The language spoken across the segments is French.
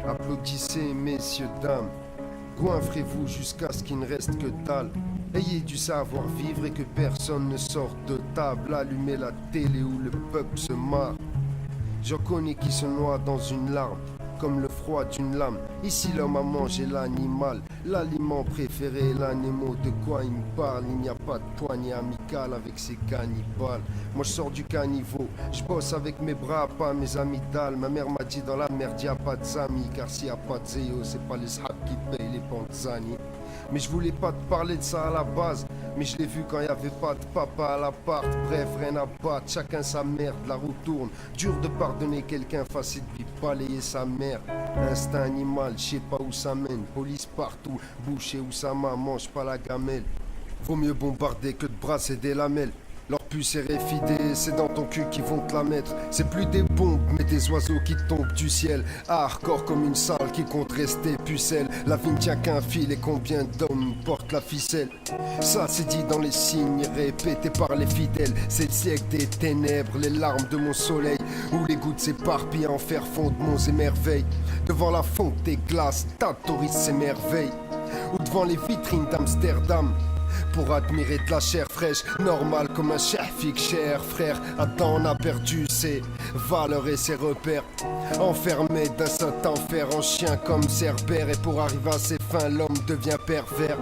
Applaudissez, messieurs, dames. Goinfrez-vous jusqu'à ce qu'il ne reste que dalle. Ayez du savoir-vivre et que personne ne sorte de table. Allumez la télé où le peuple se marre. J'en connais qui se noient dans une larme, comme le froid d'une lame. Ici l'homme a mangé l'animal, l'aliment préféré, l'animal. De quoi il me parle? Il n'y a pas de poignée amicale avec ces cannibales. Moi je sors du caniveau, je bosse avec mes bras, pas mes amygdales. Ma mère m'a dit dans la merde y a pas de amis, car s'il y a pas de zéo, c'est pas les sahab qui payent les panzani. Mais je voulais pas te parler de ça à la base, mais je l'ai vu quand y avait pas de papa à l'appart. Bref, rien à battre, chacun sa merde, la roue tourne. Dur de pardonner quelqu'un, facile de balayer sa mère. Instinct animal, je sais pas où ça mène. Police partout, boucher où ça mange pas la gamelle. Vaut mieux bombarder que de brasser des lamelles. Leur puce est réfidée, c'est dans ton cul qu'ils vont te la mettre. C'est plus des bombes, mais des oiseaux qui tombent du ciel. Hardcore comme une salle qui compte rester pucelle. La vie ne tient qu'un fil et combien d'hommes portent la ficelle. Ça c'est dit dans les signes, répétés par les fidèles. C'est le siècle des ténèbres, les larmes de mon soleil, où les gouttes s'éparpillent en faire fondre monts et merveilles. Devant la fonte des glaces, t'autorises ces merveilles. Ou devant les vitrines d'Amsterdam, pour admirer de la chair fraîche, normal comme un chef cher frère. Adam on a perdu ses valeurs et ses repères, enfermé d'un saint enfer en chien comme Cerbère. Et pour arriver à ses fins, l'homme devient pervers.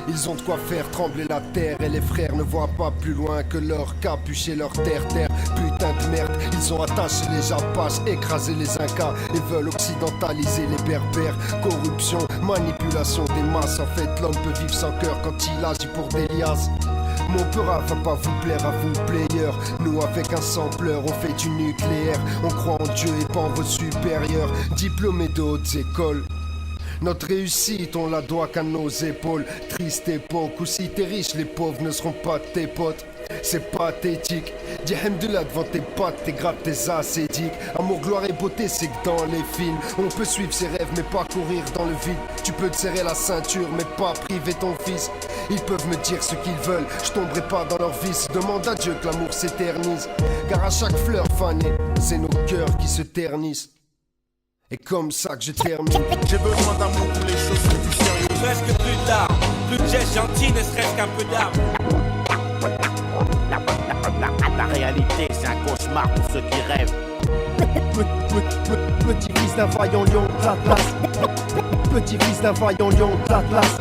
Ils ont de quoi faire trembler la terre, et les frères ne voient pas plus loin que leur capuche et leur terre-terre. Putain de merde, ils ont attaché les Apaches, écrasé les Incas et veulent occidentaliser les Berbères. Corruption, manipulation des masses. En fait l'homme peut vivre sans cœur quand il agit pour des liasses. Mon peur va pas vous plaire à vous players. Nous avec un sampleur on fait du nucléaire. On croit en Dieu et pas en vos supérieurs, diplômés de hautes écoles. Notre réussite, on la doit qu'à nos épaules. Triste époque où si t'es riche, les pauvres ne seront pas tes potes. C'est pathétique. Dis hamdoulah devant tes potes, tes grappes, tes ascétiques. Amour, gloire et beauté, c'est que dans les films on peut suivre ses rêves mais pas courir dans le vide. Tu peux te serrer la ceinture mais pas priver ton fils. Ils peuvent me dire ce qu'ils veulent, je tomberai pas dans leur vice. Demande à Dieu que l'amour s'éternise, car à chaque fleur fanée, c'est nos cœurs qui se ternissent. Et comme ça que je termine. J'ai besoin d'amour pour les choses les plus sérieuses. Presque plus tard, plus de gestes gentils, ne serait-ce qu'un peu d'armes. La réalité, c'est un cauchemar pour ceux qui rêvent. Petit fils d'un vaillant lion de l'Atlas. Petit fils d'un vaillant lion de l'Atlas.